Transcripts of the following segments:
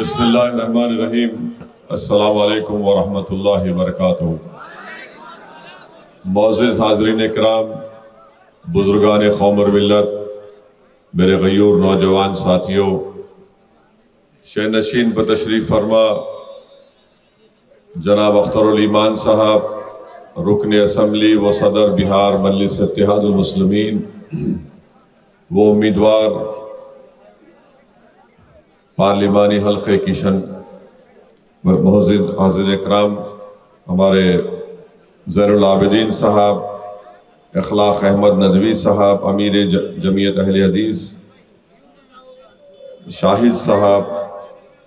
बिस्मिल्लाहिर्रहमानिर्रहीम। अस्सलामु अलैकुम वरहमतुल्लाहि वबरकातुहू। मोअज़्ज़िज़ हाज़रीन इकराम, बुज़ुर्गान क़ौम और मिल्लत, मेरे गयूर नौजवान साथियों, शहनशीन पर तशरीफ़ फरमा जनाब अख्तरुल ईमान साहब, रुकन असम्बली व सदर बिहार मजलिस इत्तेहादुल मुस्लिमीन, वो उम्मीदवार पार्लिमानी हल्क़े किशन, मुअज़्ज़िज़ हाज़िर इकराम हमारे ज़ैनुल आबिदीन साहब, इख़लाक़ अहमद नदवी साहब, अमीर जमीयत अहले हदीस शाहिद साहब,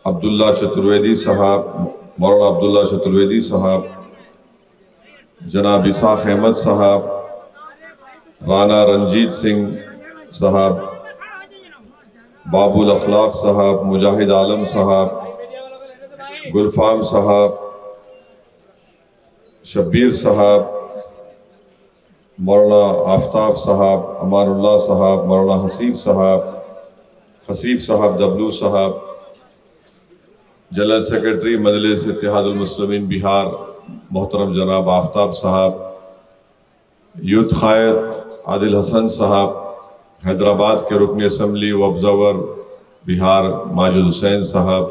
अब्दुल्ला चतुर्वेदी साहब, मौलाना अब्दुल्ला चतुर्वेदी साहब, जनाब इसाक़ अहमद साहब, राना रंजीत सिंह साहब, बाबुल अखलाक साहब, मुजाहिद आलम साहब, गुलफाम साहब, शब्बीर साहब, मौलाना आफ्ताब साहब, अमानुल्लाह साहब, मौलाना हसीब साहब दबलू साहब, जनरल सेक्रेटरी मजलिस इत्तेहादुल मुस्लिमीन बिहार मोहतरम जनाब आफ्ताब साहब, यूथ क़ायद आदिल हसन साहब, हैदराबाद के रुकन असम्बली व ऑब्ज़र्वर बिहार माजिद हुसैन साहब,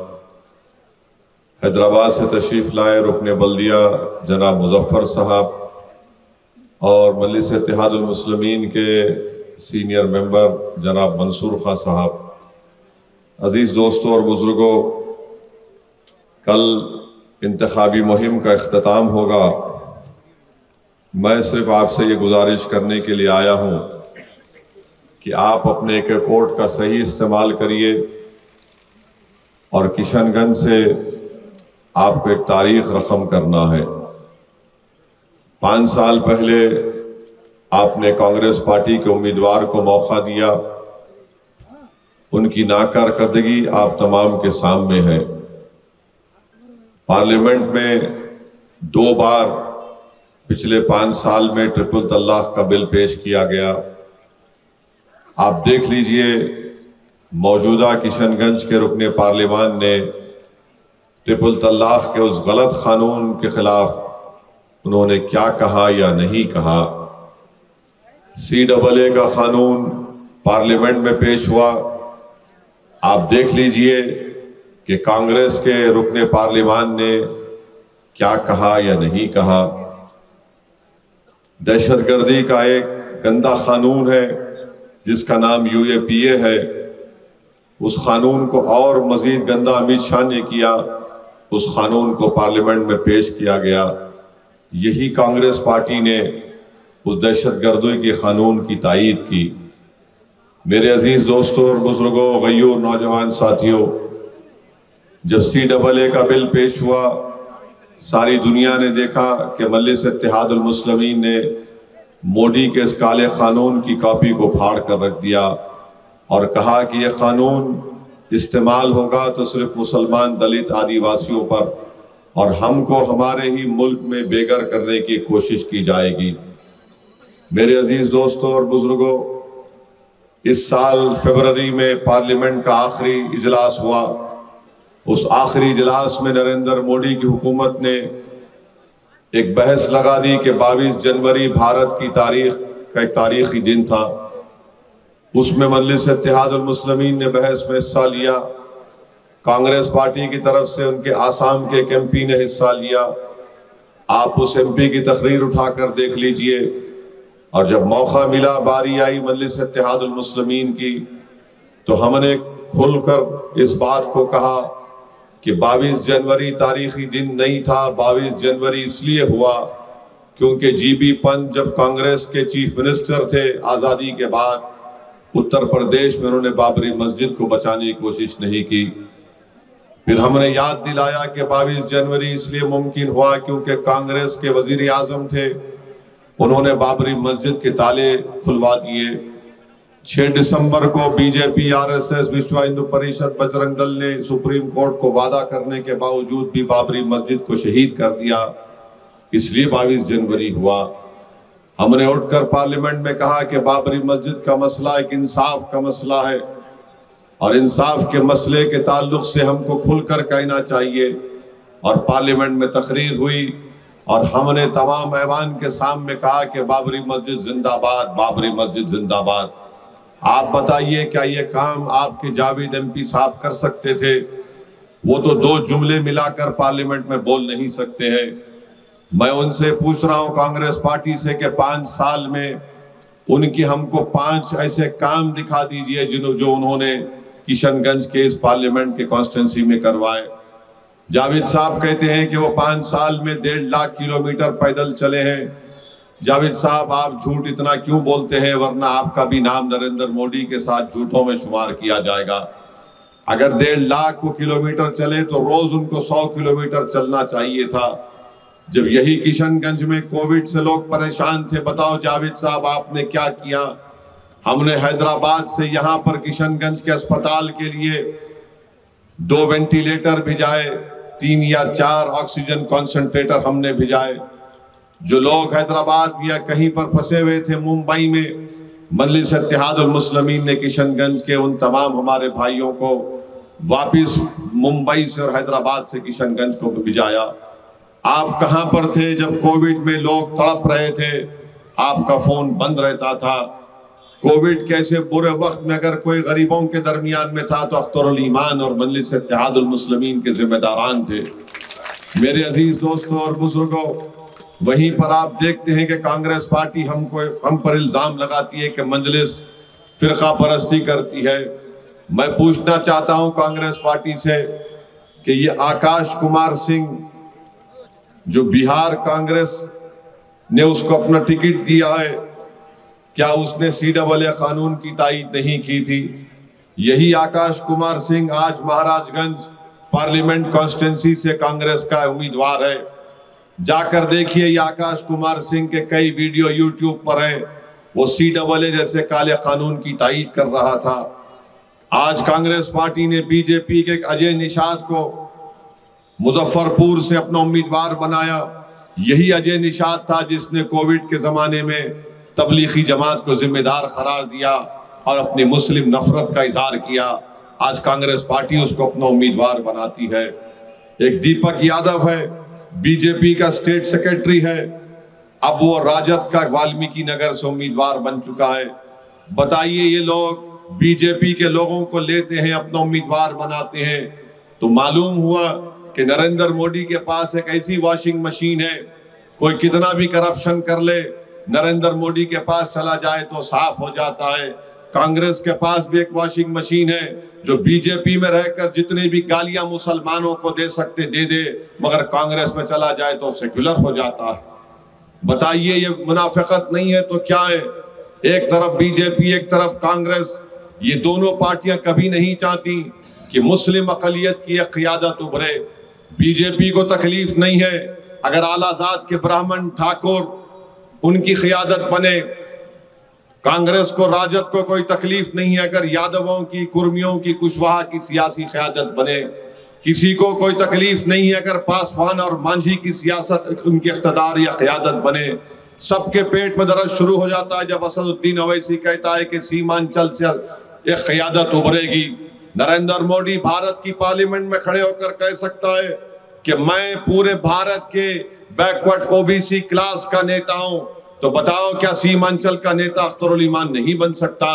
हैदराबाद से तशरीफ़ लाए रुकन बल्दिया जनाब मुज़फ़्फ़र साहब, और मजलिस इत्तेहादुल मुस्लिमीन के सीनियर मेंबर जनाब मंसूर खां साहब। अज़ीज़ दोस्तों और बुज़ुर्गों, कल इंतखाबी मुहिम का इख्तिताम होगा। मैं सिर्फ आपसे ये गुजारिश करने के लिए आया हूँ कि आप अपने एक वोट का सही इस्तेमाल करिए और किशनगंज से आपको एक तारीख रकम करना है। 5 साल पहले आपने कांग्रेस पार्टी के उम्मीदवार को मौका दिया, उनकी नाकारकर्दगी आप तमाम के सामने है। पार्लियामेंट में 2 बार पिछले 5 साल में ट्रिपल तलाक का बिल पेश किया गया। आप देख लीजिए, मौजूदा किशनगंज के रुकने पार्लियामान ने ट्रिपल तलाक के उस गलत कानून के खिलाफ उन्होंने क्या कहा या नहीं कहा। CAA का कानून पार्लियामेंट में पेश हुआ। आप देख लीजिए कि कांग्रेस के रुकने पार्लियामान ने क्या कहा या नहीं कहा। दहशतगर्दी का एक गंदा कानून है जिसका नाम UAPA है, उस कानून को और मजीद गंदा अमित शाह ने किया, उस कानून को पार्लियामेंट में पेश किया गया। यही कांग्रेस पार्टी ने उस दहशतगर्दी के कानून की तायीद की। मेरे अजीज दोस्तों और बुजुर्गों, गयूर नौजवान साथियों, जब CAA का बिल पेश हुआ, सारी दुनिया ने देखा कि मजलिस इत्तेहादुल मुस्लिमीन ने मोदी के इस काले कानून की कॉपी को फाड़ कर रख दिया और कहा कि यह कानून इस्तेमाल होगा तो सिर्फ मुसलमान, दलित, आदिवासियों पर, और हमको हमारे ही मुल्क में बेघर करने की कोशिश की जाएगी। मेरे अजीज दोस्तों और बुजुर्गों, इस साल फरवरी में पार्लियामेंट का आखिरी इजलास हुआ। उस आखिरी इजलास में नरेंद्र मोदी की हुकूमत ने एक बहस लगा दी कि 22 जनवरी भारत की तारीख का एक तारीखी दिन था। उसमें मजलिस इत्तेहादुल मुस्लिमीन ने बहस में हिस्सा लिया। कांग्रेस पार्टी की तरफ से उनके आसाम के एक MP ने हिस्सा लिया। आप उस MP की तकरीर उठाकर देख लीजिए। और जब मौका मिला, बारी आई मजलिस इत्तेहादुल मुस्लिमीन की, तो हमने खुलकर इस बात को कहा कि 22 जनवरी तारीखी दिन नहीं था। 22 जनवरी इसलिए हुआ क्योंकि GB पंत जब कांग्रेस के चीफ मिनिस्टर थे आज़ादी के बाद, उत्तर प्रदेश में उन्होंने बाबरी मस्जिद को बचाने की कोशिश नहीं की। फिर हमने याद दिलाया कि 22 जनवरी इसलिए मुमकिन हुआ क्योंकि कांग्रेस के वजीर आजम थे, उन्होंने बाबरी मस्जिद के ताले खुलवा दिए। 6 दिसंबर को BJP, RSS, विश्व हिंदू परिषद, बजरंग दल ने सुप्रीम कोर्ट को वादा करने के बावजूद भी बाबरी मस्जिद को शहीद कर दिया, इसलिए 22 जनवरी हुआ। हमने उठकर पार्लियामेंट में कहा कि बाबरी मस्जिद का मसला एक इंसाफ का मसला है। और इंसाफ के मसले के ताल्लुक से हमको खुलकर कहना चाहिए। और पार्लियामेंट में तकरीर हुई और हमने तमाम ऐवान के सामने कहा कि बाबरी मस्जिद जिंदाबाद, बाबरी मस्जिद जिंदाबाद। आप बताइए क्या ये काम आपके जावेद MP साहब कर सकते थे? वो तो 2 जुमले मिलाकर पार्लियामेंट में बोल नहीं सकते हैं। मैं उनसे पूछ रहा हूं कांग्रेस पार्टी से कि 5 साल में उनकी हमको 5 ऐसे काम दिखा दीजिए जो उन्होंने किशनगंज के इस पार्लियामेंट के कॉन्स्टिट्यूंसी में करवाए। जावेद साहब कहते हैं कि वो 5 साल में 1.5 लाख किलोमीटर पैदल चले हैं। जावेद साहब, आप झूठ इतना क्यों बोलते हैं? वरना आपका भी नाम नरेंद्र मोदी के साथ झूठों में शुमार किया जाएगा। अगर 1.5 लाख किलोमीटर चले तो रोज उनको 100 किलोमीटर चलना चाहिए था। जब यही किशनगंज में कोविड से लोग परेशान थे, बताओ जावेद साहब आपने क्या किया? हमने हैदराबाद से यहाँ पर किशनगंज के अस्पताल के लिए 2 वेंटिलेटर भिजाए, 3 या 4 ऑक्सीजन कॉन्सेंट्रेटर हमने भिजाए। जो लोग हैदराबाद या कहीं पर फंसे हुए थे मुंबई में, मजलिस इत्तेहादुल मुस्लिमीन ने किशनगंज के उन तमाम हमारे भाइयों को वापिस मुंबई से और हैदराबाद से किशनगंज को भिजाया। आप कहां पर थे जब कोविड में लोग तड़प रहे थे? आपका फोन बंद रहता था। कोविड कैसे बुरे वक्त में अगर कोई गरीबों के दरमियान में था तो अख्तरुल ईमान और मजलिस इत्तेहादुल मुस्लिमीन के जिम्मेदारान थे। मेरे अजीज दोस्तों और बुजुर्गों, वहीं पर आप देखते हैं कि कांग्रेस पार्टी हम पर इल्जाम लगाती है कि मजलिस फिरका परस्ती करती है। मैं पूछना चाहता हूं कांग्रेस पार्टी से कि ये आकाश कुमार सिंह जो बिहार कांग्रेस ने उसको अपना टिकट दिया है, क्या उसने CAA कानून की तायीद नहीं की थी? यही आकाश कुमार सिंह आज महाराजगंज पार्लियामेंट कॉन्स्टिट्यूंसी से कांग्रेस का उम्मीदवार है। जाकर देखिए, ये आकाश कुमार सिंह के कई वीडियो YouTube पर हैं। वो CAA जैसे काले कानून की तायीद कर रहा था। आज कांग्रेस पार्टी ने BJP के अजय निषाद को मुजफ्फरपुर से अपना उम्मीदवार बनाया। यही अजय निषाद था जिसने कोविड के जमाने में तबलीगी जमात को जिम्मेदार करार दिया और अपनी मुस्लिम नफरत का इजहार किया। आज कांग्रेस पार्टी उसको अपना उम्मीदवार बनाती है। एक दीपक यादव है, BJP का स्टेट सेक्रेटरी है, अब वो राजद का वाल्मीकि नगर से उम्मीदवार बन चुका है। बताइए, ये लोग BJP के लोगों को लेते हैं, अपना उम्मीदवार बनाते हैं, तो मालूम हुआ कि नरेंद्र मोदी के पास एक ऐसी वॉशिंग मशीन है, कोई कितना भी करप्शन कर ले, नरेंद्र मोदी के पास चला जाए तो साफ हो जाता है। कांग्रेस के पास भी एक वॉशिंग मशीन है जो BJP में रहकर जितने भी गालियां मुसलमानों को दे सकते दे दे, मगर कांग्रेस में चला जाए तो सेक्युलर हो जाता है। बताइए, ये मुनाफिकत नहीं है तो क्या है? एक तरफ BJP, एक तरफ कांग्रेस, ये दोनों पार्टियां कभी नहीं चाहती कि मुस्लिम अकलियत की एक क़ियादत उभरे। BJP को तकलीफ नहीं है अगर आलाजाद के ब्राह्मण ठाकुर उनकी क़ियादत बने। कांग्रेस को, राजद को कोई तकलीफ नहीं है अगर यादवों की, कुर्मियों की, कुशवाहा की सियासी क़ियादत बने। किसी को कोई तकलीफ नहीं है अगर पासवान और मांझी की सियासत, उनकी इक़्तिदार या क़ियादत बने। सबके पेट में दर्द शुरू हो जाता है जब असदुद्दीन अवैसी कहता है कि सीमांचल से एक क़ियादत उभरेगी। नरेंद्र मोदी भारत की पार्लियामेंट में खड़े होकर कह सकता है कि मैं पूरे भारत के बैकवर्ड OBC क्लास का नेता हूं। तो बताओ, क्या सीमांचल का नेता अख्तरुल ईमान नहीं बन सकता?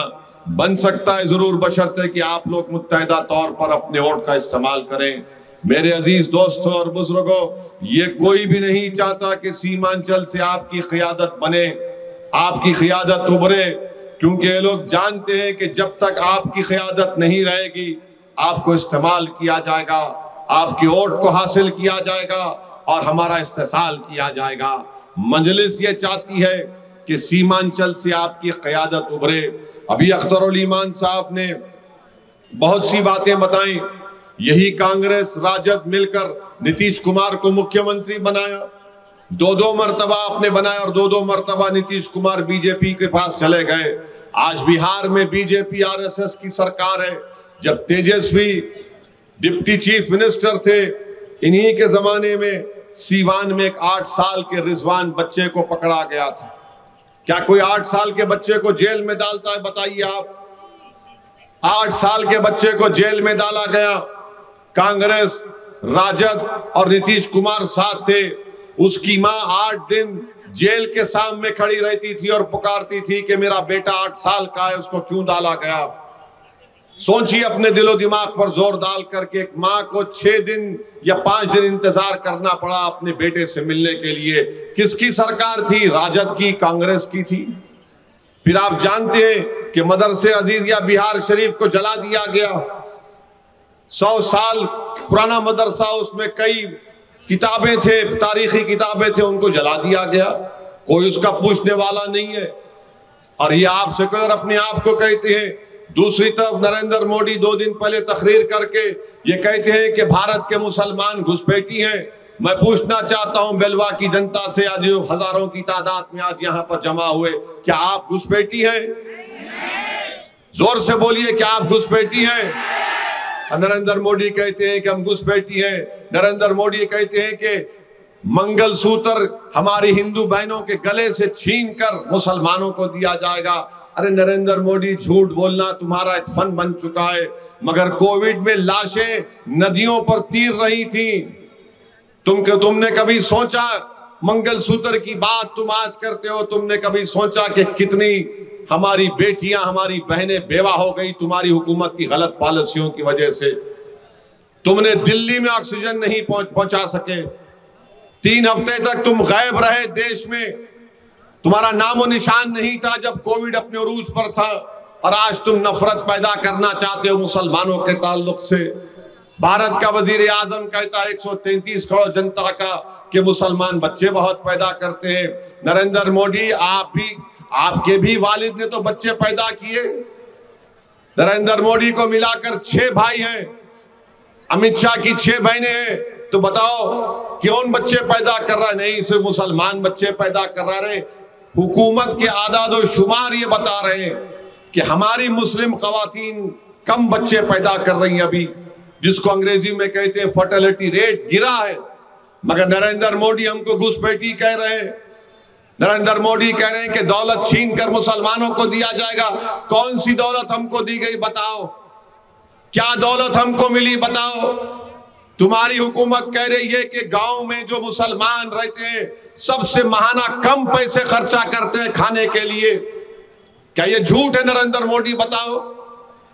बन सकता है जरूर, बशर्ते कि आप लोग मुत्तहिदा तौर पर अपने वोट का इस्तेमाल करें। मेरे अजीज दोस्तों और बुजुर्गों, ये कोई भी नहीं चाहता कि सीमांचल से आपकी क़ियादत बने, आपकी क़ियादत उभरे, क्योंकि ये लोग जानते हैं कि जब तक आपकी क़ियादत नहीं रहेगी आपको इस्तेमाल किया जाएगा, आपके वोट को हासिल किया जाएगा और हमारा इस्तेसाल किया जाएगा। मजलिस ये चाहती है कि सीमांचल से आपकी क़ियादत उभरे। अभी अख्तरुल ईमान साहब ने बहुत सी बातें बताई। यही कांग्रेस राजद मिलकर नीतीश कुमार को मुख्यमंत्री बनाया, 2-2 मरतबा आपने बनाया और 2-2 मरतबा नीतीश कुमार BJP के पास चले गए। आज बिहार में BJP RSS की सरकार है। जब तेजस्वी डिप्टी चीफ मिनिस्टर थे, इन्हीं के जमाने में सीवान में एक 8 साल के रिजवान बच्चे को पकड़ा गया था। क्या कोई 8 साल के बच्चे को जेल में डालता है? बताइए आप। 8 साल के बच्चे को जेल में डाला गया। कांग्रेस, राजद और नीतीश कुमार साथ थे। उसकी मां 8 दिन जेल के सामने खड़ी रहती थी और पुकारती थी कि मेरा बेटा 8 साल का है, उसको क्यों डाला गया। सोचिए, अपने दिलो दिमाग पर जोर डाल करके एक मां को 6 दिन या 5 दिन इंतजार करना पड़ा अपने बेटे से मिलने के लिए। किसकी सरकार थी? राजद की, कांग्रेस की थी। फिर आप जानते हैं कि मदरसे अजीजिया बिहार शरीफ को जला दिया गया। 100 साल पुराना मदरसा, उसमें कई किताबें थे, तारीखी किताबें थे, उनको जला दिया गया। कोई उसका पूछने वाला नहीं है। और ये आप सेकुलर अपने आप को कहते हैं। दूसरी तरफ नरेंद्र मोदी 2 दिन पहले तकरीर करके ये कहते हैं कि भारत के मुसलमान घुसपैठी हैं। मैं पूछना चाहता हूं बेलवा की जनता से, आज हजारों की तादाद में आज यहां पर जमा हुए, क्या आप घुसपैठी हैं? जोर से बोलिए, क्या आप घुसपैठी हैं? नरेंद्र मोदी कहते हैं कि हम घुसपैठी हैं। नरेंद्र मोदी कहते हैं कि मंगलसूत्र हमारी हिंदू बहनों के गले से छीनकर मुसलमानों को दिया जाएगा। अरे नरेंद्र मोदी, झूठ बोलना तुम्हारा एक फन बन चुका है। मगर कोविड में लाशें नदियों पर तीर रही थी। तुमने कभी सोचा, मंगलसूत्र की बात तुम आज करते हो, तुमने कभी सोचा कि कितनी हमारी बेटियां, हमारी बहनें बेवा हो गई तुम्हारी हुकूमत की गलत पॉलिसियों की वजह से। तुमने दिल्ली में ऑक्सीजन नहीं पहुंचा सके। 3 हफ्ते तक तुम गायब रहे देश में, तुम्हारा नामो निशान नहीं था जब कोविड अपने उरूज पर था। और आज तुम नफरत पैदा करना चाहते हो मुसलमानों के ताल्लुक से। भारत का वजीर आजम कहता है 133 करोड़ जनता का कि मुसलमान बच्चे बहुत पैदा करते हैं। नरेंद्र मोदी, आपके भी वालिद ने तो बच्चे पैदा किए। नरेंद्र मोदी को मिलाकर 6 भाई हैं, अमित शाह की 6 बहनें हैं। तो बताओ कौन बच्चे पैदा कर रहा है? नहीं, सिर्फ मुसलमान बच्चे पैदा कर रहे। हुकूमत के आदाद और शुमार ये बता रहे हैं कि हमारी मुस्लिम खवातीन कम बच्चे पैदा कर रही हैं अभी, जिसको अंग्रेजी में कहते हैं फर्टिलिटी रेट गिरा है। मगर नरेंद्र मोदी हमको घुसपैठी कह रहे हैं। नरेंद्र मोदी कह रहे हैं कि दौलत छीन कर मुसलमानों को दिया जाएगा। कौन सी दौलत हमको दी गई बताओ? क्या दौलत हमको मिली बताओ? तुम्हारी हुकूमत कह रही है कि गांव में जो मुसलमान रहते हैं सबसे महाना कम पैसे खर्चा करते हैं खाने के लिए। क्या ये झूठ है नरेंद्र मोदी? बताओ।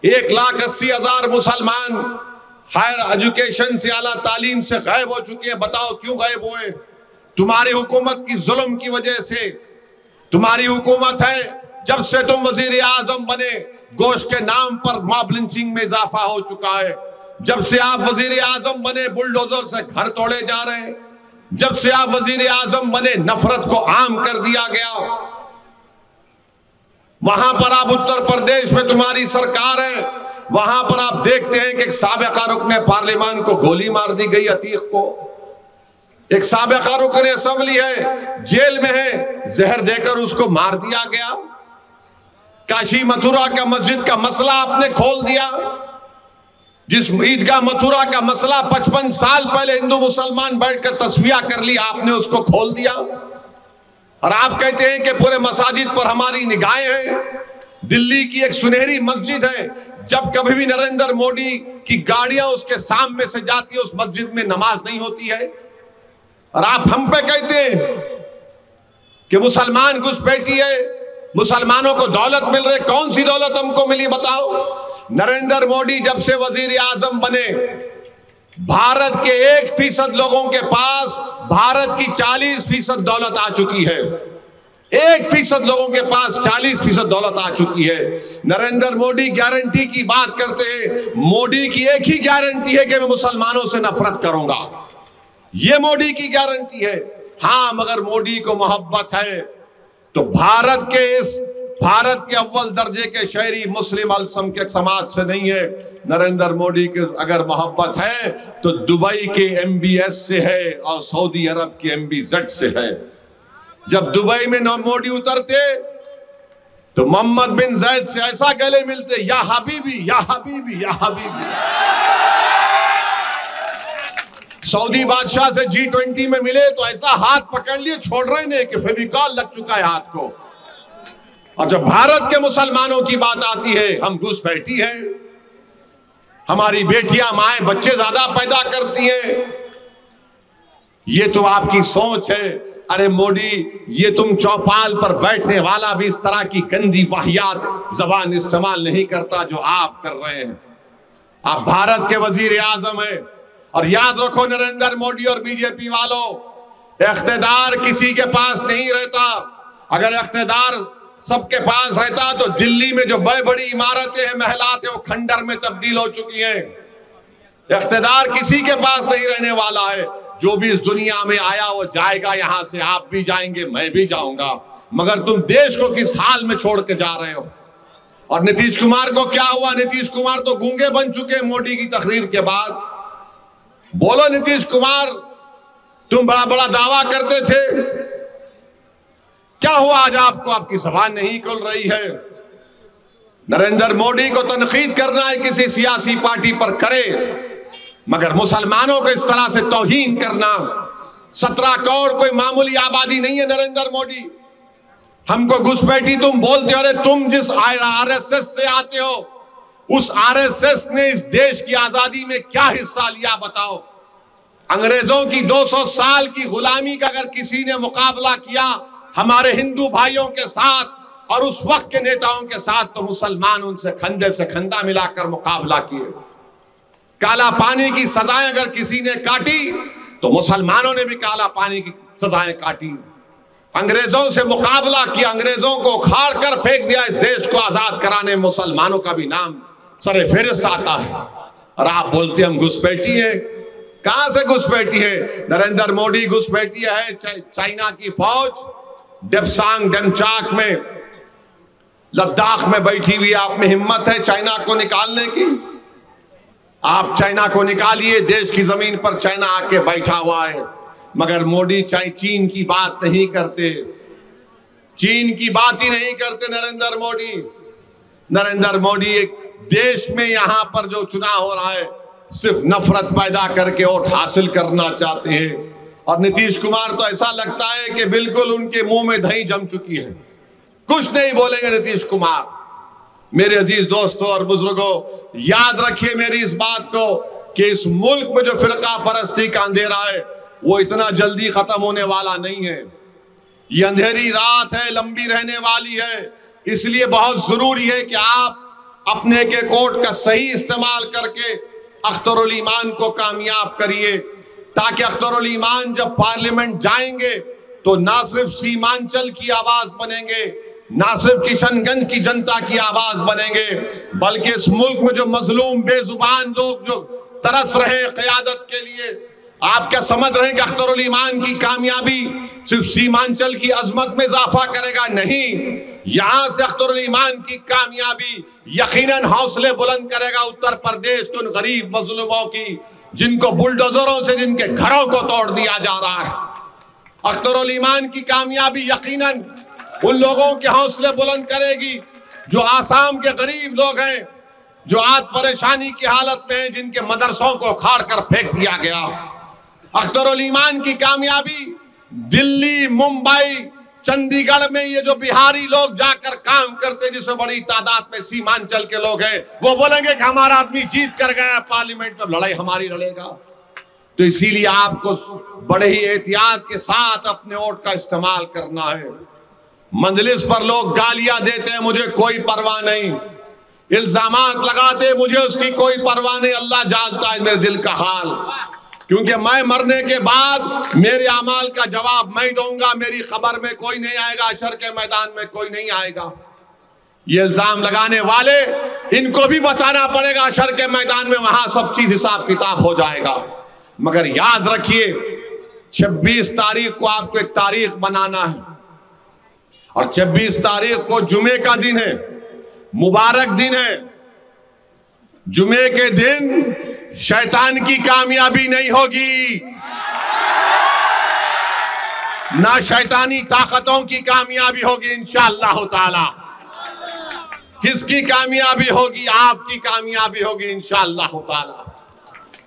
1,80,000 मुसलमान हायर एजुकेशन से, आला तालीम से गायब हो चुके हैं। बताओ क्यों गायब हुए? तुम्हारी हुकूमत की जुल्म की वजह से। तुम्हारी हुकूमत है, जब से तुम वजीर आजम बने गोश्त के नाम पर मॉब लिंचिंग में इजाफा हो चुका है। जब से आप वजीर आजम बने बुलडोजर से घर तोड़े जा रहे हैं। जब से आप वजीर आजम बने नफरत को आम कर दिया गया। वहां पर आप उत्तर प्रदेश में तुम्हारी सरकार है, वहां पर आप देखते हैं कि एक साबिका रुकने पार्लियामान को गोली मार दी गई, अतीक को। एक साबिका रुकने असेंबली है, जेल में है, जहर देकर उसको मार दिया गया। काशी मथुरा का मस्जिद का मसला आपने खोल दिया। जिस ईदगाह मथुरा का मसला 55 साल पहले हिंदू मुसलमान बैठकर तस्वीर कर ली, आपने उसको खोल दिया। और आप कहते हैं कि पूरे मसाजिद पर हमारी निगाहें हैं। दिल्ली की एक सुनहरी मस्जिद है, जब कभी भी नरेंद्र मोदी की गाड़ियां उसके सामने से जाती है, उस मस्जिद में नमाज नहीं होती है। और आप हम पे कहते हैं कि मुसलमान घुसपैठी है, मुसलमानों को दौलत मिल रही। कौन सी दौलत हमको मिली बताओ? नरेंद्र मोदी जब से वजीर आजम बने, भारत के 1% लोगों के पास भारत की 40% दौलत आ चुकी है। 1% लोगों के पास 40% दौलत आ चुकी है। नरेंद्र मोदी गारंटी की बात करते हैं। मोदी की एक ही गारंटी है कि मैं मुसलमानों से नफरत करूंगा। ये मोदी की गारंटी है। हाँ, मगर मोदी को मोहब्बत है तो भारत के अव्वल दर्जे के शहरी मुस्लिम अल्पसंख्यक समाज से नहीं है। नरेंद्र मोदी के अगर मोहब्बत है तो दुबई के MBS से है और सऊदी अरब के MBZ से है। जब दुबई में मोदी उतरते तो मोहम्मद बिन जायद से ऐसा गले मिलते, या हबीबी या हबीबी या हबीबी। सऊदी बादशाह से G20 में मिले तो ऐसा हाथ पकड़ लिए, छोड़ रहे नहीं कि फेविकॉल लग चुका है हाथ को। और जब भारत के मुसलमानों की बात आती है, हम घुसपैठी हैं। हमारी बेटियां माएँ बच्चे ज्यादा पैदा करती हैं। ये तो आपकी सोच है। अरे मोदी, ये तुम चौपाल पर बैठने वाला भी इस तरह की गंदी वाहियात जबान इस्तेमाल नहीं करता जो आप कर रहे हैं। आप भारत के वजीर आजम हैं। और याद रखो नरेंद्र मोदी और बीजेपी वालों, इख्तिदार किसी के पास नहीं रहता। अगर इख्तिदार सबके पास रहता तो दिल्ली में जो बड़ी बड़ी इमारतें हैं, महलात हैं, वो खंडर में तब्दील हो चुकी हैं। इख्तिदार किसी के पास नहीं रहने वाला है। जो भी इस दुनिया में आया वो जाएगा, यहां से आप भी जाएंगे, मैं भी जाऊंगा। मगर तुम देश को किस हाल में छोड़ के जा रहे हो। और नीतीश कुमार को क्या हुआ? नीतीश कुमार तो गूंगे बन चुके हैं मोदी की तकरीर के बाद। बोलो नीतीश कुमार, तुम बड़ा बड़ा दावा करते थे, क्या हुआ आज आपको? आपकी जबान नहीं खुल रही है। नरेंद्र मोदी को तनकीद करना है किसी सियासी पार्टी पर करे, मगर मुसलमानों को इस तरह से तौहीन करना, 17 करोड़ कोई मामूली आबादी नहीं है नरेंद्र मोदी। हमको घुसपैठी तुम बोलते हो। अरे तुम जिस आरएसएस से आते हो, उस आरएसएस ने इस देश की आजादी में क्या हिस्सा लिया बताओ। अंग्रेजों की 200 साल की गुलामी का अगर किसी ने मुकाबला किया हमारे हिंदू भाइयों के साथ और उस वक्त के नेताओं के साथ, तो मुसलमान उनसे कंधे से कंधा मिलाकर मुकाबला किए। काला पानी की सजाएं अगर किसी ने काटी तो मुसलमानों ने भी काला पानी की सजाएं काटी। अंग्रेजों से मुकाबला किया, अंग्रेजों को उखाड़ कर फेंक दिया। इस देश को आजाद कराने मुसलमानों का भी नाम सरे फेहरिस्त आता है। और आप बोलते हम घुसपैठी हैं। कहां से घुसपैठी है? नरेंद्र मोदी घुसपैठी है चाइना की फौज डेप्सांग डेमचाक में, लद्दाख में बैठी हुई। आप में हिम्मत है चाइना को निकालने की? आप चाइना को निकालिए। देश की जमीन पर चाइना आके बैठा हुआ है, मगर मोदी चीन की बात नहीं करते। चीन की बात ही नहीं करते नरेंद्र मोदी। नरेंद्र मोदी एक देश में यहां पर जो चुनाव हो रहा है सिर्फ नफरत पैदा करके वोट हासिल करना चाहते हैं। और नीतीश कुमार तो ऐसा लगता है कि बिल्कुल उनके मुंह में दही जम चुकी है, कुछ नहीं बोलेंगे नीतीश कुमार। मेरे अजीज दोस्तों और बुजुर्गों, याद रखिए मेरी इस बात को कि इस मुल्क में जो फिरका परस्ती का अंधेरा है वो इतना जल्दी खत्म होने वाला नहीं है। ये अंधेरी रात है, लंबी रहने वाली है। इसलिए बहुत जरूरी है कि आप अपने के कोर्ट का सही इस्तेमाल करके अख्तरुल ईमान को कामयाब करिए, ताकि अख्तरुल ईमान जब पार्लियामेंट जाएंगे तो ना सिर्फ सीमांचल की आवाज बनेंगे, ना सिर्फ किशनगंज की जनता की आवाज बनेंगे, बल्कि इस मुल्क में जो मजलूम बेजुबान लोग जो तरस रहे हैं क़यादत के लिए, आप क्या समझ रहे हैं कि अख्तरुल ईमान की कामयाबी सिर्फ सीमांचल की अजमत में इजाफा करेगा? नहीं, यहां से अख्तरुल ईमान की कामयाबी यकीनन हौसले बुलंद करेगा उत्तर प्रदेश के उन गरीब मजलूमों की जिनको बुलडोजरों से जिनके घरों को तोड़ दिया जा रहा है। अख्तरुल ईमान की कामयाबी यकीनन उन लोगों के हौसले बुलंद करेगी जो आसाम के गरीब लोग हैं, जो आज परेशानी की हालत में हैं, जिनके मदरसों को उखाड़ कर फेंक दिया गया। अख्तरुल ईमान की कामयाबी दिल्ली, मुंबई, चंडीगढ़ में ये जो बिहारी लोग जाकर काम करते, जिसमें बड़ी तादाद में सीमांचल के लोग हैं, वो बोलेंगे कि हमारा आदमी जीत कर गया, पार्लियामेंट में लड़ाई हमारी लड़ेगा। तो इसीलिए आपको बड़े ही एहतियात के साथ अपने वोट का इस्तेमाल करना है। मंजलिस पर लोग गालियां देते हैं, मुझे कोई परवाह नहीं। इल्जामात लगाते, मुझे उसकी कोई परवाह नहीं। अल्लाह जानता है मेरे दिल का हाल, क्योंकि मैं मरने के बाद मेरे अमाल का जवाब मैं दूंगा। मेरी खबर में कोई नहीं आएगा, हशर के मैदान में कोई नहीं आएगा। ये इल्जाम लगाने वाले, इनको भी बताना पड़ेगा हशर के मैदान में, वहां सब चीज हिसाब किताब हो जाएगा। मगर याद रखिए 26 तारीख को आपको एक तारीख बनाना है, और 26 तारीख को जुमे का दिन है, मुबारक दिन है। जुमे के दिन शैतान की कामयाबी नहीं होगी, ना शैतानी ताकतों की कामयाबी होगी इंशाअल्लाह ताला। किसकी कामयाबी होगी? आपकी कामयाबी होगी इंशाअल्लाह ताला।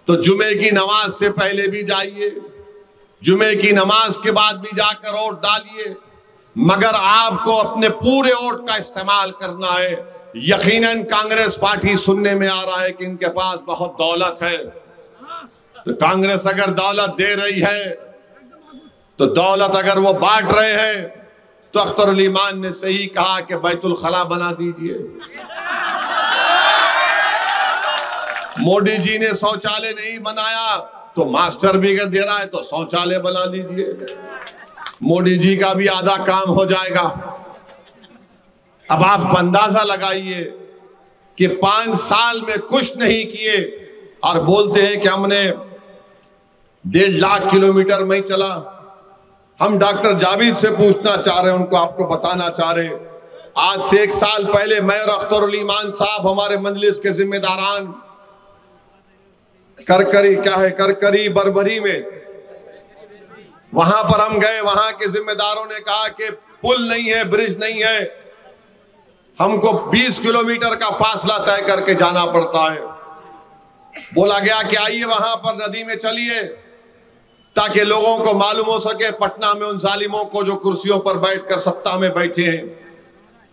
तो जुमे की नमाज से पहले भी जाइए, जुमे की नमाज के बाद भी जाकर वोट डालिए, मगर आपको अपने पूरे वोट का इस्तेमाल करना है। यकीनन कांग्रेस पार्टी सुनने में आ रहा है कि इनके पास बहुत दौलत है। तो कांग्रेस अगर दौलत दे रही है तो दौलत अगर वो बांट रहे हैं तो अख्तरुल ईमान ने सही कहा कि बैतुल खला बना दीजिए। मोदी जी ने शौचालय नहीं बनाया तो मास्टर भी अगर दे रहा है तो शौचालय बना लीजिए, मोदी जी का भी आधा काम हो जाएगा। अब आप अंदाजा लगाइए कि 5 साल में कुछ नहीं किए और बोलते हैं कि हमने 1.5 लाख किलोमीटर में चला। हम डॉक्टर जावेद से पूछना चाह रहे हैं, उनको आपको बताना चाह रहे, आज से 1 साल पहले मैं और अख्तरुल ईमान साहब हमारे मजलिस के जिम्मेदारान करकरी बरबरी में वहां पर हम गए। वहां के जिम्मेदारों ने कहा कि पुल नहीं है, ब्रिज नहीं है, हमको 20 किलोमीटर का फासला तय करके जाना पड़ता है। बोला गया कि आइए वहां पर नदी में चलिए ताकि लोगों को मालूम हो सके पटना में उन जालिमों को जो कुर्सियों पर बैठकर सत्ता में बैठे हैं।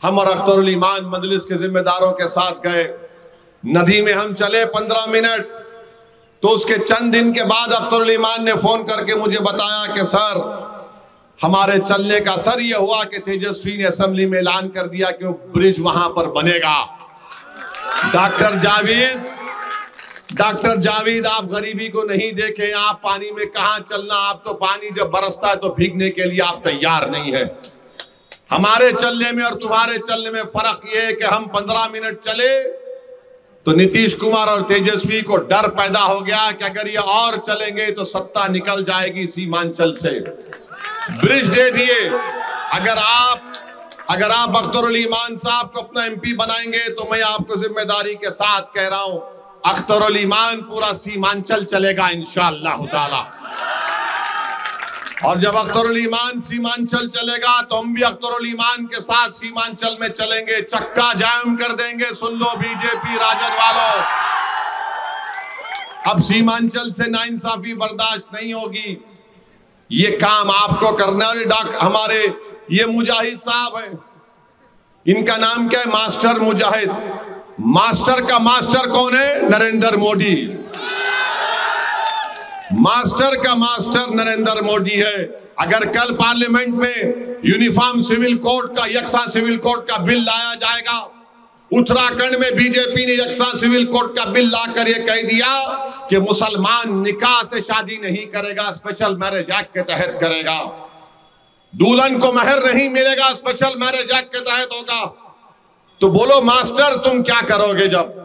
हम और अख्तरुल ईमान मजलिस के जिम्मेदारों के साथ गए, नदी में हम चले 15 मिनट। तो उसके चंद दिन के बाद अख्तरुल ईमान ने फोन करके मुझे बताया कि सर हमारे चलने का असर यह हुआ कि तेजस्वी ने असेंबली में ऐलान कर दिया कि वो ब्रिज वहां पर बनेगा। डॉक्टर जावेद आप गरीबी को नहीं देखे, आप पानी में कहां चलना, आप तो पानी जब बरसता है तो भीगने के लिए आप तैयार नहीं है। हमारे चलने में और तुम्हारे चलने में फर्क यह है कि हम 15 मिनट चले तो नीतीश कुमार और तेजस्वी को डर पैदा हो गया कि अगर ये और चलेंगे तो सत्ता निकल जाएगी सीमांचल से। ब्रिज दे दिए। अगर आप अख्तरुल ईमान साहब को अपना एमपी बनाएंगे तो मैं आपको जिम्मेदारी के साथ कह रहा हूं अख्तरुल ईमान पूरा सीमांचल चलेगा इंशाअल्लाह ताला। और जब अख्तरुल ईमान सीमांचल चलेगा तो हम भी अख्तरुल ईमान के साथ सीमांचल में चलेंगे, चक्का जाम कर देंगे। सुन लो बीजेपी राजद वालों, अब सीमांचल से नाइंसाफी बर्दाश्त नहीं होगी। ये काम आपको करना है। हमारे ये मुजाहिद साहब हैं, इनका नाम क्या है? मास्टर मुजाहिद। मास्टर का मास्टर कौन है? नरेंद्र मोदी। मास्टर का मास्टर नरेंद्र मोदी है। अगर कल पार्लियामेंट में यूनिफॉर्म सिविल कोड का, यकसा सिविल कोड का बिल लाया जाएगा, उत्तराखंड में बीजेपी ने यकसा सिविल कोड का बिल लाकर यह कह दिया कि मुसलमान निकाह से शादी नहीं करेगा, स्पेशल मैरिज एक्ट के तहत करेगा। दुल्हन को महर नहीं मिलेगा, स्पेशल मैरिज एक्ट के तहत होगा। तो बोलो मास्टर तुम क्या करोगे जब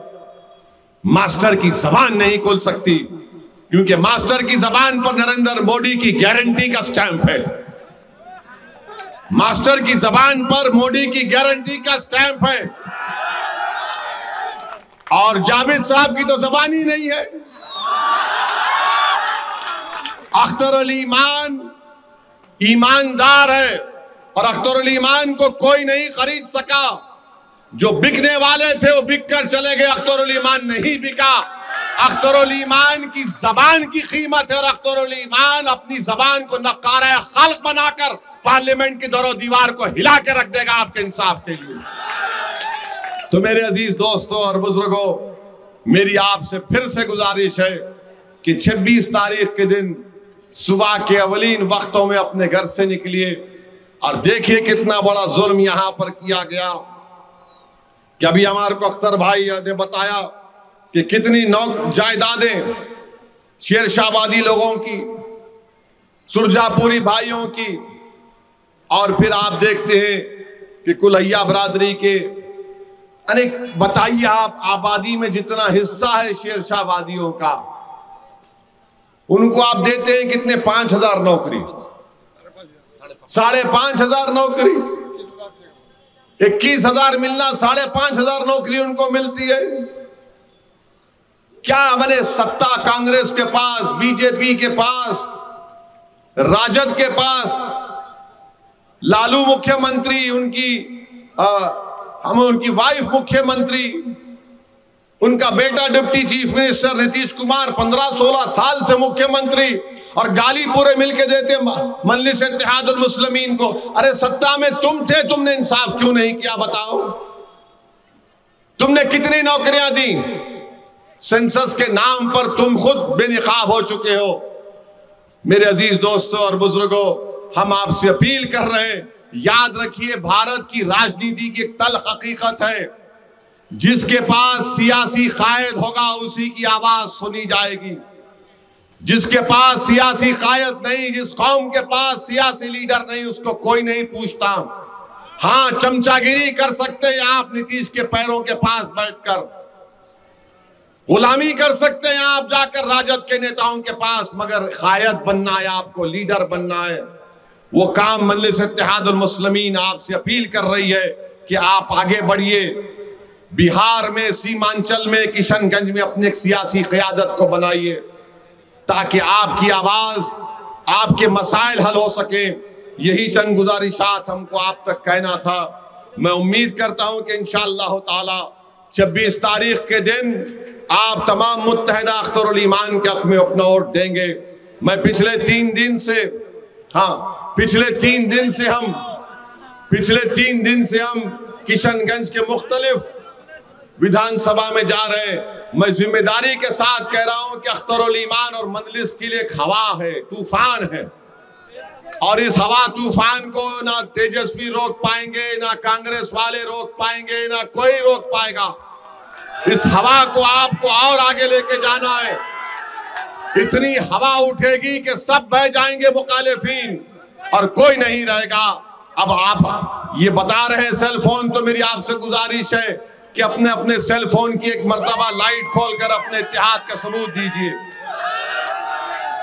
मास्टर की जबान नहीं खोल सकती? क्योंकि मास्टर की जबान पर नरेंद्र मोदी की गारंटी का स्टैंप है। मास्टर की जबान पर मोदी की गारंटी का स्टैंप है। और जावेद साहब की तो जबान ही नहीं है। अख्तरुल ईमान ईमानदार है और अख्तरुल ईमान को कोई नहीं खरीद सका। जो बिकने वाले थे वो बिक कर चले गए, अख्तरुल ईमान नहीं बिका। अख्तरुल ईमान की जबान की कीमत है और अख्तरुल ईमान अपनी जबान को नकारा खल्क बनाकर पार्लियामेंट की दरो दीवार को हिला के रख देगा आपके इंसाफ के लिए। तो मेरे अजीज दोस्तों और बुजुर्गों, मेरी आपसे फिर से गुजारिश है कि 26 तारीख के दिन सुबह के अवलीन वक्तों में अपने घर से निकलिए और देखिए कितना बड़ा जुल्म यहां पर किया गया। कि अभी हमारे को अख्तर भाई ने बताया कि कितनी जायदादें शेरशाहबादी लोगों की, सुरजापुरी भाइयों की, और फिर आप देखते हैं कि कुलैया बरादरी के अनेक, बताइए आप आबादी में जितना हिस्सा है शेरशाहवादियों का, उनको आप देते हैं कितने? 5,000 नौकरी, 5,500 नौकरी, 21,000 मिलना, 5,500 नौकरी उनको मिलती है। क्या मैंने सत्ता कांग्रेस के पास, बीजेपी के पास, राजद के पास, लालू मुख्यमंत्री, उनकी वाइफ मुख्यमंत्री, उनका बेटा deputy chief minister Nitish Kumar 15-16 साल से मुख्यमंत्री, और गाली पूरे मिलके देते मजलिस इत्तेहादुल मुस्लिमीन को। अरे सत्ता में तुम थे, तुमने इंसाफ क्यों नहीं किया बताओ? तुमने कितनी नौकरियां दी, सेंसस के नाम पर तुम खुद बेनिकाब हो चुके हो। मेरे अजीज दोस्तों और बुजुर्गों, हम आपसे अपील कर रहे हैं, याद रखिए भारत की राजनीति की एक तल्ख हकीकत है, जिसके पास सियासी कायद होगा उसी की आवाज सुनी जाएगी। जिसके पास सियासी कायद नहीं, जिस कौम के पास सियासी लीडर नहीं, उसको कोई नहीं पूछता। हाँ, चमचागिरी कर सकते हैं आप नीतीश के पैरों के पास बैठकर, गुलामी कर सकते हैं आप जाकर राजद के नेताओं के पास, मगर कायद बनना है आपको, लीडर बनना है। वो काम मजलिस इत्तेहादुल मुस्लिमीन आपसे अपील कर रही है कि आप आगे बढ़िए। बिहार में, सीमांचल में, किशनगंज में अपनी एक सियासी क़यादत को बनाइए, ताकि आपकी आवाज, आपके मसाइल हल हो सके। यही चंद गुजारिशात हमको आप तक कहना था। मैं उम्मीद करता हूं कि इंशाअल्लाह ताला 26 तारीख के दिन आप तमाम मुत्तहिदा अख्तरुल ईमान के हक में अपना वोट देंगे। मैं पिछले तीन दिन से हम किशनगंज के मुख्तलिफ विधानसभा में जा रहे हैं। मैं जिम्मेदारी के साथ कह रहा हूं कि अख्तरुल ईमान और मजलिस के लिए एक हवा है, तूफान है, और इस हवा तूफान को ना तेजस्वी रोक पाएंगे, ना कांग्रेस वाले रोक पाएंगे, ना कोई रोक पाएगा। इस हवा को आपको और आगे लेके जाना है। इतनी हवा उठेगी कि सब बह जाएंगे मुखालिफिन और कोई नहीं रहेगा। अब आप ये बता रहे हैं सेल फोन, तो मेरी आपसे गुजारिश है कि अपने अपने सेल फोन की एक मर्तबा लाइट खोलकर अपने इत्तेहाद का सबूत दीजिए।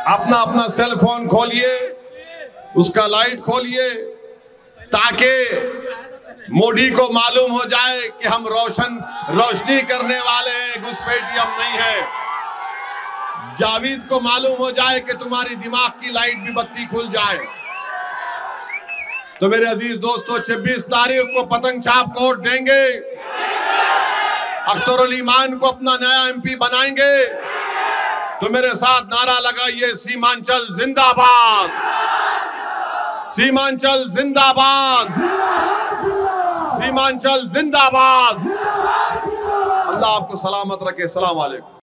अपना अपना सेल फोन खोलिए, उसका लाइट खोलिए, ताकि मोदी को मालूम हो जाए कि हम रोशनी करने वाले हैं, घुसपैठी हम नहीं है। जावेद को मालूम हो जाए कि तुम्हारी दिमाग की लाइट भी बत्ती खुल जाए। तो मेरे अजीज दोस्तों, 26 तारीख को पतंग छाप को वोट देंगे, अख्तरुल ईमान को अपना नया एमपी बनाएंगे। तो मेरे साथ नारा लगाइए, सीमांचल जिंदाबाद, सीमांचल जिंदाबाद, सीमांचल जिंदाबाद। अल्लाह आपको सलामत रखे। अस्सलाम वालेकुम।